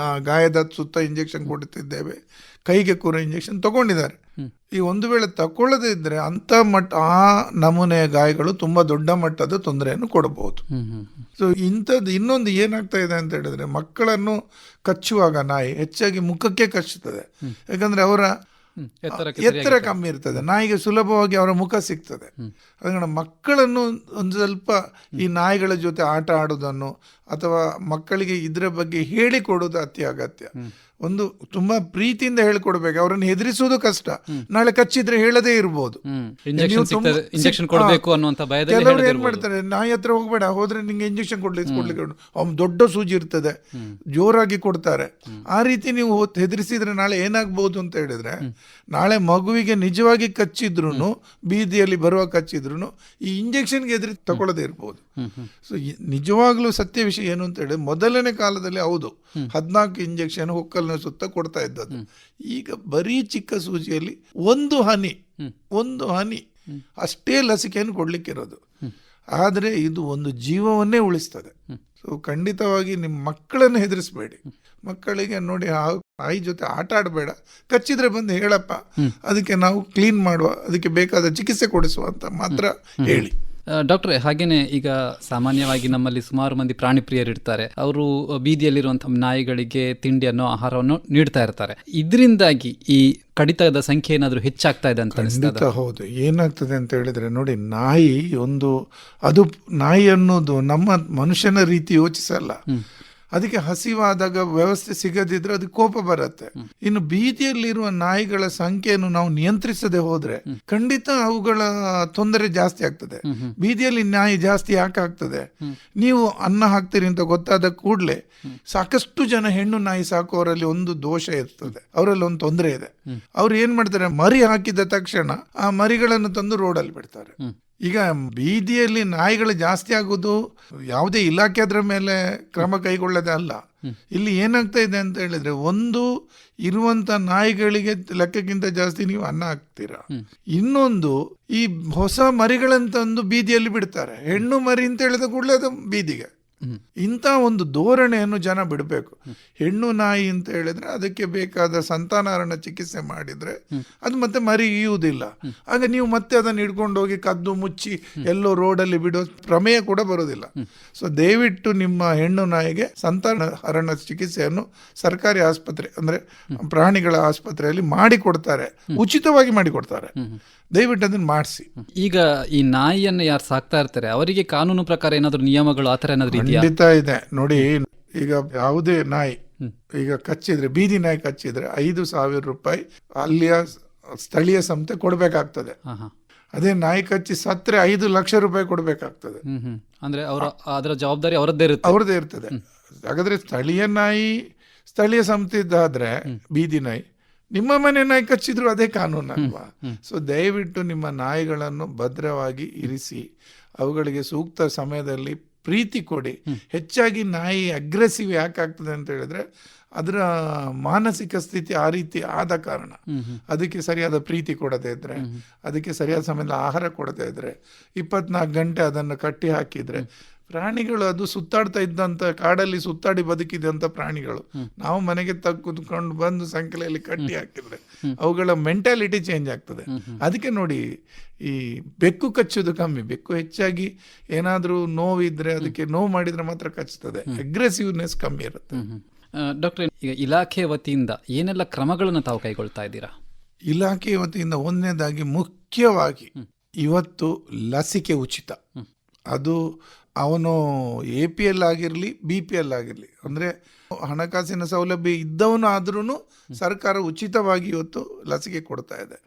ಆ ಗಾಯದ ಸುತ್ತ ಇಂಜೆಕ್ಷನ್ ಕೊಡುತ್ತಿದ್ದೇವೆ, ಕೈಗೆ ಕೂಡ ಇಂಜೆಕ್ಷನ್ ತಗೊಂಡಿದ್ದಾರೆ. ಈ ಒಂದು ವೇಳೆ ತಗೊಳ್ಳದೇ ಇದ್ರೆ ಅಂತ ಆ ನಮೂನೆಯ ಗಾಯಗಳು ತುಂಬಾ ದೊಡ್ಡ ಮಟ್ಟದ ತೊಂದರೆಯನ್ನು ಕೊಡಬಹುದು. ಸೊ ಇಂಥದ್ದು ಇನ್ನೊಂದು ಏನಾಗ್ತಾ ಇದೆ ಅಂತ ಹೇಳಿದ್ರೆ, ಮಕ್ಕಳನ್ನು ಕಚ್ಚುವಾಗ ನಾಯಿ ಹೆಚ್ಚಾಗಿ ಮುಖಕ್ಕೆ ಕಚ್ಚುತ್ತದೆ. ಯಾಕಂದ್ರೆ ಅವರ ಎತ್ತರ ಕಮ್ಮಿ ಇರ್ತದೆ, ನಾಯಿಗೆ ಸುಲಭವಾಗಿ ಅವರ ಮುಖ ಸಿಗ್ತದೆ. ಅದನ್ನ ಮಕ್ಕಳನ್ನು ಒಂದು ಸ್ವಲ್ಪ ಈ ನಾಯಿಗಳ ಜೊತೆ ಆಟ ಆಡೋದನ್ನು ಅಥವಾ ಮಕ್ಕಳಿಗೆ ಇದರ ಬಗ್ಗೆ ಹೇಳಿಕೊಡೋದು ಅತಿ ಅಗತ್ಯ. ಒಂದು ತುಂಬಾ ಪ್ರೀತಿಯಿಂದ ಹೇಳ್ಕೊಡ್ಬೇಕು, ಅವರನ್ನು ಹೆದರಿಸುವುದು ಕಷ್ಟ. ನಾಳೆ ಕಚ್ಚಿದ್ರೆ ಹೇಳದೇ ಇರ್ಬೋದು, ಕೆಲವರು ಏನ್ ಮಾಡ್ತಾರೆ, ನಾಯಿ ಹತ್ರ ಹೋಗ್ಬೇಡ, ಹೋದ್ರೆ ನಿಂಗೆ ಇಂಜೆಕ್ಷನ್ ಕೊಡ್ಲಿಕ್ಕೆ ಅವ್ನು ದೊಡ್ಡ ಸೂಜಿ ಇರ್ತದೆ, ಜೋರಾಗಿ ಕೊಡ್ತಾರೆ. ಆ ರೀತಿ ನೀವು ಹೆದರಿಸಿದ್ರೆ ನಾಳೆ ಏನಾಗ್ಬಹುದು ಅಂತ ಹೇಳಿದ್ರೆ, ನಾಳೆ ಮಗುವಿಗೆ ನಿಜವಾಗಿ ಕಚ್ಚಿದ್ರು, ಬೀದಿಯಲ್ಲಿ ಬರುವ ಕಚ್ಚಿದ್ರು ಈ ಇಂಜೆಕ್ಷನ್ಗೆ ಎದುರಿ ತಗೊಳ್ಳದೇ ಇರ್ಬೋದು. ಸೊ ನಿಜವಾಗ್ಲೂ ಸತ್ಯ ವಿಷಯ ಏನು ಅಂತ ಹೇಳಿದ್ರೆ, ಮೊದಲನೇ ಕಾಲದಲ್ಲಿ ಹೌದು 14 ಇಂಜೆಕ್ಷನ್ ಹೊಕ್ಕಲಿನ ಸುತ್ತ ಕೊಡ್ತಾ ಇದ್ದದ್ದು. ಈಗ ಬರೀ ಚಿಕ್ಕ ಸೂಜಿಯಲ್ಲಿ ಒಂದು ಹನಿ ಅಷ್ಟೇ ಲಸಿಕೆಯನ್ನು ಕೊಡ್ಲಿಕ್ಕಿರೋದು. ಆದರೆ ಇದು ಒಂದು ಜೀವವನ್ನೇ ಉಳಿಸ್ತದೆ. ಸೊ ಖಂಡಿತವಾಗಿ ನಿಮ್ಮ ಮಕ್ಕಳನ್ನು ಹೆದರಿಸಬೇಡಿ. ಮಕ್ಕಳಿಗೆ ನೋಡಿ, ನಾಯಿ ಜೊತೆ ಆಟ ಆಡಬೇಡ, ಕಚ್ಚಿದ್ರೆ ಬಂದು ಹೇಳಪ್ಪ, ಅದಕ್ಕೆ ನಾವು ಕ್ಲೀನ್ ಮಾಡುವ, ಅದಕ್ಕೆ ಬೇಕಾದ ಚಿಕಿತ್ಸೆ ಕೊಡಿಸುವ ಅಂತ ಮಾತ್ರ ಹೇಳಿ. ಡಾಕ್ಟ್ರೆ, ಹಾಗೇನೆ ಈಗ ಸಾಮಾನ್ಯವಾಗಿ ನಮ್ಮಲ್ಲಿ ಸುಮಾರು ಮಂದಿ ಪ್ರಾಣಿ ಪ್ರಿಯರಿರ್ತಾರೆ. ಅವರು ಬೀದಿಯಲ್ಲಿರುವಂತಹ ನಾಯಿಗಳಿಗೆ ತಿಂಡಿಯನ್ನು, ಆಹಾರವನ್ನು ನೀಡ್ತಾ ಇರ್ತಾರೆ. ಇದರಿಂದಾಗಿ ಈ ಕಡಿತದ ಸಂಖ್ಯೆ ಏನಾದರೂ ಹೆಚ್ಚಾಗ್ತಾ ಇದೆ ಅಂತ ಖಂಡಿತ ಹೌದು. ಏನಾಗ್ತದೆ ಅಂತ ಹೇಳಿದ್ರೆ ನೋಡಿ, ನಾಯಿ ಅದು ನಾಯಿ ಅನ್ನೋದು ನಮ್ಮ ಮನುಷ್ಯನ ರೀತಿ ಯೋಚಿಸಲ್ಲ. ಅದಕ್ಕೆ ಹಸಿವಾದಾಗ ವ್ಯವಸ್ಥೆ ಸಿಗದಿದ್ರೆ ಅದಕ್ಕೆ ಕೋಪ ಬರುತ್ತೆ. ಇನ್ನು ಬೀದಿಯಲ್ಲಿರುವ ನಾಯಿಗಳ ಸಂಖ್ಯೆಯನ್ನು ನಾವು ನಿಯಂತ್ರಿಸದೆ ಹೋದ್ರೆ ಖಂಡಿತ ಅವುಗಳ ತೊಂದರೆ ಜಾಸ್ತಿ ಆಗ್ತದೆ. ಬೀದಿಯಲ್ಲಿ ನಾಯಿ ಜಾಸ್ತಿ ಯಾಕೆ ಆಗ್ತದೆ? ನೀವು ಅನ್ನ ಹಾಕ್ತೀರಿ ಅಂತ ಗೊತ್ತಾದ ಕೂಡಲೇ ಸಾಕಷ್ಟು ಜನ ಹೆಣ್ಣು ನಾಯಿ ಸಾಕುವವರಲ್ಲಿ ಒಂದು ದೋಷ ಇರ್ತದೆ, ಅವರಲ್ಲಿ ಒಂದು ತೊಂದರೆ ಇದೆ. ಅವ್ರು ಏನ್ ಮಾಡ್ತಾರೆ, ಮರಿ ಹಾಕಿದ ತಕ್ಷಣ ಆ ಮರಿಗಳನ್ನು ತಂದು ರೋಡಲ್ಲಿ ಬಿಡ್ತಾರೆ. ಈಗ ಬೀದಿಯಲ್ಲಿ ನಾಯಿಗಳು ಜಾಸ್ತಿ ಆಗೋದು ಯಾವುದೇ ಇಲಾಖೆ ಅದರ ಮೇಲೆ ಕ್ರಮ ಕೈಗೊಳ್ಳದೆ ಅಲ್ಲ. ಇಲ್ಲಿ ಏನಾಗ್ತಾ ಇದೆ ಅಂತ ಹೇಳಿದ್ರೆ, ಒಂದು ಇರುವಂತ ನಾಯಿಗಳಿಗೆ ಲೆಕ್ಕಕ್ಕಿಂತ ಜಾಸ್ತಿ ನೀವು ಅನ್ನ ಹಾಕ್ತೀರಾ. ಇನ್ನೊಂದು, ಈ ಹೊಸ ಮರಿಗಳನ್ನ ತಂದು ಬೀದಿಯಲ್ಲಿ ಬಿಡ್ತಾರೆ. ಹೆಣ್ಣು ಮರಿ ಅಂತ ಹೇಳಿದ ಕೂಡಲೇ ಅದು ಬೀದಿಗೆ. ಇಂಥ ಒಂದು ಧೋರಣೆಯನ್ನು ಜನ ಬಿಡಬೇಕು. ಹೆಣ್ಣು ನಾಯಿ ಅಂತ ಹೇಳಿದ್ರೆ ಅದಕ್ಕೆ ಬೇಕಾದ ಸಂತಾನಹರಣ ಚಿಕಿತ್ಸೆ ಮಾಡಿದ್ರೆ ಅದು ಮತ್ತೆ ಮರಿ ಇಯುವುದಿಲ್ಲ. ಆಗ ನೀವು ಮತ್ತೆ ಅದನ್ನು ಹಿಡ್ಕೊಂಡು ಹೋಗಿ ಕದ್ದು ಮುಚ್ಚಿ ಎಲ್ಲೋ ರೋಡಲ್ಲಿ ಬಿಡೋ ಪ್ರಮೇಯ ಕೂಡ ಬರೋದಿಲ್ಲ. ಸೊ ದಯವಿಟ್ಟು ನಿಮ್ಮ ಹೆಣ್ಣು ನಾಯಿಗೆ ಸಂತಾನಹರಣ ಚಿಕಿತ್ಸೆಯನ್ನು ಸರ್ಕಾರಿ ಆಸ್ಪತ್ರೆ ಅಂದ್ರೆ ಪ್ರಾಣಿಗಳ ಆಸ್ಪತ್ರೆಯಲ್ಲಿ ಮಾಡಿಕೊಡ್ತಾರೆ, ಉಚಿತವಾಗಿ ಮಾಡಿಕೊಡ್ತಾರೆ. ದಯವಿಟ್ಟು ಅದನ್ನ ಮಾಡಿಸಿ. ಈಗ ಈ ನಾಯಿಯನ್ನು ಯಾರು ಸಾಕ್ತಾ ಇರ್ತಾರೆ ಅವರಿಗೆ ಕಾನೂನು ಪ್ರಕಾರ ಏನಾದ್ರು ನಿಯಮಗಳು ಆತರ ಏನಾದ್ರು ಖಂಡಿತ ಇದೆ ನೋಡಿ. ಈಗ ಯಾವುದೇ ನಾಯಿ ಈಗ ಕಚ್ಚಿದ್ರೆ, ಬೀದಿ ನಾಯಿ ಕಚ್ಚಿದ್ರೆ 5,000 ರೂಪಾಯಿ ಅಲ್ಲಿಯ ಸ್ಥಳೀಯ ಸಂಸ್ಥೆ ಕೊಡ್ಬೇಕಾಗ್ತದೆ. ಅದೇ ನಾಯಿ ಕಚ್ಚಿ ಸತ್ರೆ 5 ಲಕ್ಷ ರೂಪಾಯಿ ಕೊಡ್ಬೇಕಾಗ್ತದೆ. ಅಂದ್ರೆ ಅದರ ಜವಾಬ್ದಾರಿ ಅವರದ್ದೇ ಇರ್ತದೆ. ಹಾಗಾದ್ರೆ ಸ್ಥಳೀಯ ನಾಯಿ ಸ್ಥಳೀಯ ಸಂಸ್ಥೆ ಇದ್ದಾದ್ರೆ ಬೀದಿ ನಾಯಿ, ನಿಮ್ಮ ಮನೆ ನಾಯಿ ಕಚ್ಚಿದ್ರು ಅದೇ ಕಾನೂನು ಅಲ್ವಾ? ಸೊ ದಯವಿಟ್ಟು ನಿಮ್ಮ ನಾಯಿಗಳನ್ನು ಭದ್ರವಾಗಿ ಇರಿಸಿ, ಅವುಗಳಿಗೆ ಸೂಕ್ತ ಸಮಯದಲ್ಲಿ ಪ್ರೀತಿ ಕೊಡಿ. ಹೆಚ್ಚಾಗಿ ನಾಯಿ ಅಗ್ರೆಸಿವ್ ಯಾಕಾಗ್ತದೆ ಅಂತ ಹೇಳಿದ್ರೆ ಅದರ ಮಾನಸಿಕ ಸ್ಥಿತಿ ಆ ರೀತಿ ಆದ ಕಾರಣ. ಅದಕ್ಕೆ ಸರಿಯಾದ ಪ್ರೀತಿ ಕೊಡದೇ ಇದ್ರೆ, ಅದಕ್ಕೆ ಸರಿಯಾದ ಸಮಯದಲ್ಲಿ ಆಹಾರ ಕೊಡದೇ ಇದ್ರೆ, 24 ಗಂಟೆ ಅದನ್ನು ಕಟ್ಟಿ ಹಾಕಿದ್ರೆ, ಪ್ರಾಣಿಗಳು ಅದು ಸುತ್ತಾಡ್ತಾ ಇದ್ದಂತ ಕಾಡಲ್ಲಿ ಸುತ್ತಾಡಿ ಬದುಕಿದಂತ ಪ್ರಾಣಿಗಳು ನಾವು ಮನೆಗೆ ಕುತ್ಕೊಂಡು ಬಂದು ಸಂಕಲೆಯಲ್ಲಿ ಕಟ್ಟಿ ಹಾಕಿದ್ರೆ ಅವುಗಳ ಮೆಂಟಾಲಿಟಿ ಚೇಂಜ್ ಆಗ್ತದೆ. ಅದಕ್ಕೆ ನೋಡಿ, ಈ ಬೆಕ್ಕು ಕಚ್ಚೋದು ಕಮ್ಮಿ. ಬೆಕ್ಕು ಹೆಚ್ಚಾಗಿ ಏನಾದ್ರೂ ನೋವಿದ್ರೆ ಅದಕ್ಕೆ ನೋವು ಮಾಡಿದ್ರೆ ಮಾತ್ರ ಕಚ್ಚುತ್ತದೆ, ಅಗ್ರೆಸಿವ್ನೆಸ್ ಕಮ್ಮಿ ಇರುತ್ತೆ. ಡಾಕ್ಟರ್, ಈಗ ಇಲಾಖೆ ವತಿಯಿಂದ ಏನೆಲ್ಲ ಕ್ರಮಗಳನ್ನು ತಾವು ಕೈಗೊಳ್ತಾ ಇದ್ದೀರಾ? ಇಲಾಖೆ ವತಿಯಿಂದ ಒಂದನೇದಾಗಿ ಮುಖ್ಯವಾಗಿ ಇವತ್ತು ಲಸಿಕೆ ಉಚಿತ. ಅದು ಅವನು APL ಆಗಿರಲಿ BPL ಆಗಿರಲಿ, ಅಂದರೆ ಹಣಕಾಸಿನ ಸೌಲಭ್ಯ ಇದ್ದವನು ಆದ್ರೂ ಸರ್ಕಾರ ಉಚಿತವಾಗಿ ಇವತ್ತು ಲಸಿಕೆ ಕೊಡ್ತಾ ಇದೆ.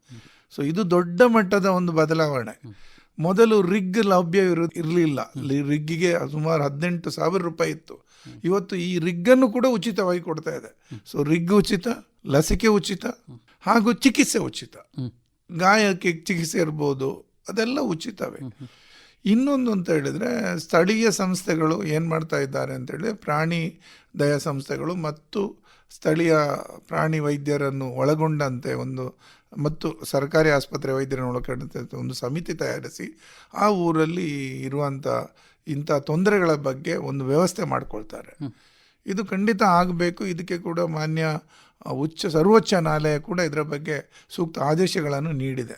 ಸೊ ಇದು ದೊಡ್ಡ ಮಟ್ಟದ ಒಂದು ಬದಲಾವಣೆ. ಮೊದಲು ರಿಗ್ ಲಭ್ಯ ಇರಲಿಲ್ಲ. ರಿಗ್ಗಿಗೆ ಸುಮಾರು 18,000 ರೂಪಾಯಿ ಇತ್ತು. ಇವತ್ತು ಈ ರಿಗ್ಗನ್ನು ಕೂಡ ಉಚಿತವಾಗಿ ಕೊಡ್ತಾ ಇದೆ. ಸೊ ರಿಗ್ ಉಚಿತ, ಲಸಿಕೆ ಉಚಿತ, ಹಾಗೂ ಚಿಕಿತ್ಸೆ ಉಚಿತ. ಗಾಯಕ್ಕೆ ಚಿಕಿತ್ಸೆ ಇರ್ಬೋದು, ಅದೆಲ್ಲ ಉಚಿತವೇ. ಇನ್ನೊಂದು ಅಂತ ಹೇಳಿದ್ರೆ, ಸ್ಥಳೀಯ ಸಂಸ್ಥೆಗಳು ಏನು ಮಾಡ್ತಾ ಇದ್ದಾರೆ ಅಂತ ಹೇಳಿದ್ರೆ, ಪ್ರಾಣಿ ದಯಾ ಸಂಸ್ಥೆಗಳು ಮತ್ತು ಸ್ಥಳೀಯ ಪ್ರಾಣಿ ವೈದ್ಯರನ್ನು ಒಳಗೊಂಡಂತೆ ಮತ್ತು ಸರ್ಕಾರಿ ಆಸ್ಪತ್ರೆ ವೈದ್ಯರನ್ನು ಒಳಗೊಂಡಂತೆ ಒಂದು ಸಮಿತಿ ತಯಾರಿಸಿ ಆ ಊರಲ್ಲಿ ಇರುವಂಥ ಇಂಥ ತೊಂದರೆಗಳ ಬಗ್ಗೆ ಒಂದು ವ್ಯವಸ್ಥೆ ಮಾಡಿಕೊಳ್ತಾರೆ. ಇದು ಖಂಡಿತ ಆಗಬೇಕು. ಇದಕ್ಕೆ ಕೂಡ ಮಾನ್ಯ ಸರ್ವೋಚ್ಚ ನ್ಯಾಯಾಲಯ ಕೂಡ ಇದರ ಬಗ್ಗೆ ಸೂಕ್ತ ಆದೇಶಗಳನ್ನು ನೀಡಿದೆ.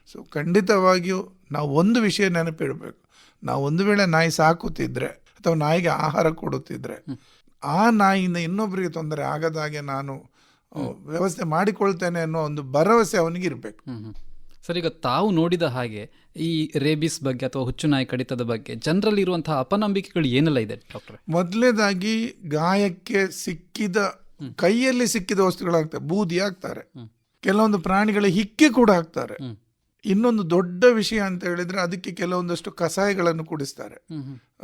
ಸೊ ಖಂಡಿತವಾಗಿಯೂ ನಾವು ಒಂದು ವಿಷಯ ನೆನಪಿಡಬೇಕು, ನಾವು ಒಂದು ವೇಳೆ ನಾಯಿ ಸಾಕುತ್ತಿದ್ರೆ ಅಥವಾ ನಾಯಿಗೆ ಆಹಾರ ಕೊಡುತ್ತಿದ್ರೆ ಆ ನಾಯಿಯಿಂದ ಇನ್ನೊಬ್ಬರಿಗೆ ತೊಂದರೆ ಆಗದಾಗೆ ನಾನು ವ್ಯವಸ್ಥೆ ಮಾಡಿಕೊಳ್ತೇನೆ ಅನ್ನೋ ಒಂದು ಭರವಸೆ ಅವನಿಗೆ ಇರಬೇಕು. ಸರ್, ಈಗ ತಾವು ನೋಡಿದ ಹಾಗೆ ಈ ರೇಬಿಸ್ ಬಗ್ಗೆ ಅಥವಾ ಹುಚ್ಚು ನಾಯಿ ಕಡಿತದ ಬಗ್ಗೆ ಜನರಲ್ಲಿ ಇರುವಂತಹ ಅಪನಂಬಿಕೆಗಳು ಏನೆಲ್ಲ ಇದೆ ಡಾಕ್ಟರ್? ಮೊದಲನೇದಾಗಿ, ಗಾಯಕ್ಕೆ ಸಿಕ್ಕಿದ ಕೈಯಲ್ಲಿ ಸಿಕ್ಕಿದ ವಸ್ತುಗಳಾಗ್ತವೆ, ಬೂದಿ ಹಾಕ್ತಾರೆ, ಕೆಲವೊಂದು ಪ್ರಾಣಿಗಳ ಹಿಕ್ಕೆ ಕೂಡ ಹಾಕ್ತಾರೆ. ಇನ್ನೊಂದು ದೊಡ್ಡ ವಿಷಯ ಅಂತ ಹೇಳಿದ್ರೆ, ಅದಕ್ಕೆ ಕೆಲವೊಂದಷ್ಟು ಕಷಾಯಗಳನ್ನು ಕುಡಿಸ್ತಾರೆ.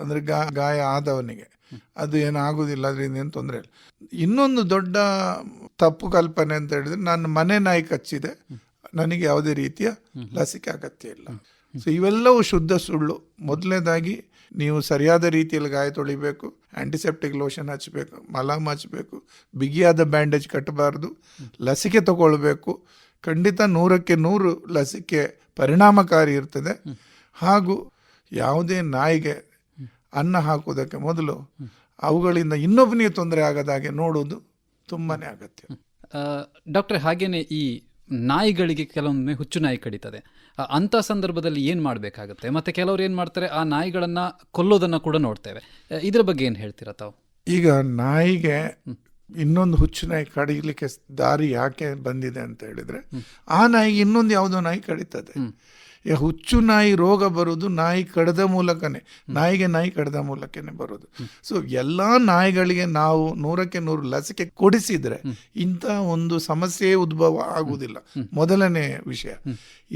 ಅಂದ್ರೆ ಗಾಯ ಆದವನಿಗೆ ಅದು ಏನಾಗುದಿಲ್ಲ, ಅದರಿಂದ ಏನು ತೊಂದರೆ ಇಲ್ಲ. ಇನ್ನೊಂದು ದೊಡ್ಡ ತಪ್ಪು ಕಲ್ಪನೆ ಅಂತ ಹೇಳಿದ್ರೆ, ನಾನು ಮನೆ ನಾಯಿ ಕಚ್ಚಿದೆ, ನನಗೆ ಯಾವುದೇ ರೀತಿಯ ಲಸಿಕೆ ಅಗತ್ಯ ಇಲ್ಲ. ಸೊ ಇವೆಲ್ಲವೂ ಶುದ್ಧ ಸುಳ್ಳು. ಮೊದಲನೇದಾಗಿ ನೀವು ಸರಿಯಾದ ರೀತಿಯಲ್ಲಿ ಗಾಯ ತೊಳಿಬೇಕು, ಆಂಟಿಸೆಪ್ಟಿಕ್ ಲೋಷನ್ ಹಚ್ಚಬೇಕು, ಮಲಾಮ್ ಹಚ್ಚಬೇಕು, ಬಿಗಿಯಾದ ಬ್ಯಾಂಡೇಜ್ ಕಟ್ಟಬಾರ್ದು, ಲಸಿಕೆ ತಗೊಳ್ಬೇಕು. ಖಂಡಿತ 100ಕ್ಕೆ 100 ಲಸಿಕೆ ಪರಿಣಾಮಕಾರಿ ಇರ್ತದೆ. ಹಾಗೂ ಯಾವುದೇ ನಾಯಿಗೆ ಅನ್ನ ಹಾಕುವುದಕ್ಕೆ ಮೊದಲು ಅವುಗಳಿಂದ ಇನ್ನೊಬ್ಬನಿಗೆ ತೊಂದರೆ ಆಗದಾಗೆ ನೋಡುವುದು ತುಂಬಾನೇ ಅಗತ್ಯ. ಡಾಕ್ಟ್ರೆ, ಹಾಗೇನೆ ಈ ನಾಯಿಗಳಿಗೆ ಕೆಲವೊಮ್ಮೆ ಹುಚ್ಚು ನಾಯಿ ಕಡಿತದೆ. ಅಂಥ ಸಂದರ್ಭದಲ್ಲಿ ಏನು ಮಾಡಬೇಕಾಗುತ್ತೆ? ಮತ್ತು ಕೆಲವರು ಏನು ಮಾಡ್ತಾರೆ, ಆ ನಾಯಿಗಳನ್ನು ಕೊಲ್ಲೋದನ್ನು ಕೂಡ ನೋಡ್ತೇವೆ. ಇದ್ರ ಬಗ್ಗೆ ಏನು ಹೇಳ್ತೀರಾ ತಾವು? ಈಗ ನಾಯಿಗೆ ಇನ್ನೊಂದು ಹುಚ್ಚು ನಾಯಿ ಕಡಿಲಿಕ್ಕೆ ದಾರಿ ಯಾಕೆ ಬಂದಿದೆ ಅಂತ ಹೇಳಿದ್ರೆ, ಆ ನಾಯಿಗೆ ಇನ್ನೊಂದು ಯಾವುದೋ ನಾಯಿ ಕಡಿತದೆ. ಹುಚ್ಚು ನಾಯಿ ರೋಗ ಬರೋದು ನಾಯಿ ಕಡದ ಮೂಲಕನೇ, ನಾಯಿ ಕಡದ ಮೂಲಕನೇ ಬರೋದು. ಸೊ ಎಲ್ಲ ನಾಯಿಗಳಿಗೆ ನಾವು 100ಕ್ಕೆ 100 ಲಸಿಕೆ ಕೊಡಿಸಿದ್ರೆ ಇಂಥ ಒಂದು ಸಮಸ್ಯೆ ಉದ್ಭವ ಆಗುವುದಿಲ್ಲ. ಮೊದಲನೇ ವಿಷಯ.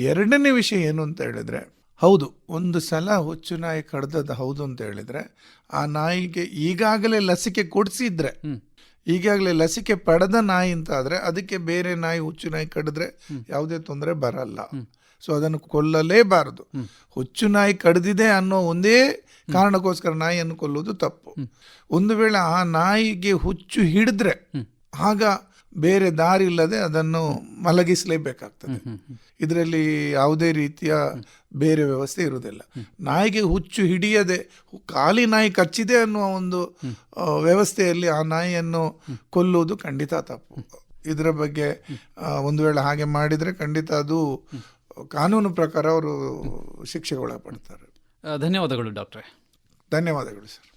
ಎರಡನೇ ವಿಷಯ ಏನು ಅಂತ ಹೇಳಿದ್ರೆ, ಹೌದು, ಒಂದು ಸಲ ಹುಚ್ಚು ನಾಯಿ ಕಡ್ದದ್ದು ಹೌದು ಅಂತ ಹೇಳಿದ್ರೆ, ಆ ನಾಯಿಗೆ ಈಗಾಗಲೇ ಲಸಿಕೆ ಕೊಡಿಸಿದ್ರೆ, ಈಗಾಗಲೇ ಲಸಿಕೆ ಪಡೆದ ನಾಯಿ ಅಂತ ಆದರೆ ಅದಕ್ಕೆ ಬೇರೆ ನಾಯಿ ಹುಚ್ಚು ನಾಯಿ ಕಡಿದ್ರೆ ಯಾವುದೇ ತೊಂದರೆ ಬರಲ್ಲ. ಸೊ ಅದನ್ನು ಕೊಲ್ಲಲೇಬಾರದು. ಹುಚ್ಚು ನಾಯಿ ಕಡ್ದಿದೆ ಅನ್ನೋ ಒಂದೇ ಕಾರಣಕ್ಕೋಸ್ಕರ ನಾಯಿಯನ್ನು ಕೊಲ್ಲುವುದು ತಪ್ಪು. ಒಂದು ವೇಳೆ ಆ ನಾಯಿಗೆ ಹುಚ್ಚು ಹಿಡಿದ್ರೆ ಆಗ ಬೇರೆ ದಾರಿ ಇಲ್ಲದೆ ಅದನ್ನು ಮಲಗಿಸಲೇಬೇಕಾಗ್ತದೆ. ಇದರಲ್ಲಿ ಯಾವುದೇ ರೀತಿಯ ಬೇರೆ ವ್ಯವಸ್ಥೆ ಇರುವುದಿಲ್ಲ. ನಾಯಿಗೆ ಹುಚ್ಚು ಹಿಡಿಯದೆ ಖಾಲಿ ನಾಯಿ ಕಚ್ಚಿದೆ ಅನ್ನುವ ಒಂದು ವ್ಯವಸ್ಥೆಯಲ್ಲಿ ಆ ನಾಯಿಯನ್ನು ಕೊಲ್ಲುವುದು ಖಂಡಿತ ತಪ್ಪು. ಇದರ ಬಗ್ಗೆ ಒಂದು ವೇಳೆ ಹಾಗೆ ಮಾಡಿದರೆ ಖಂಡಿತ ಅದು ಕಾನೂನು ಪ್ರಕಾರ ಅವರು ಶಿಕ್ಷೆಗೊಳಪಡ್ತಾರೆ. ಧನ್ಯವಾದಗಳು ಡಾಕ್ಟ್ರೆ. ಧನ್ಯವಾದಗಳು ಸರ್.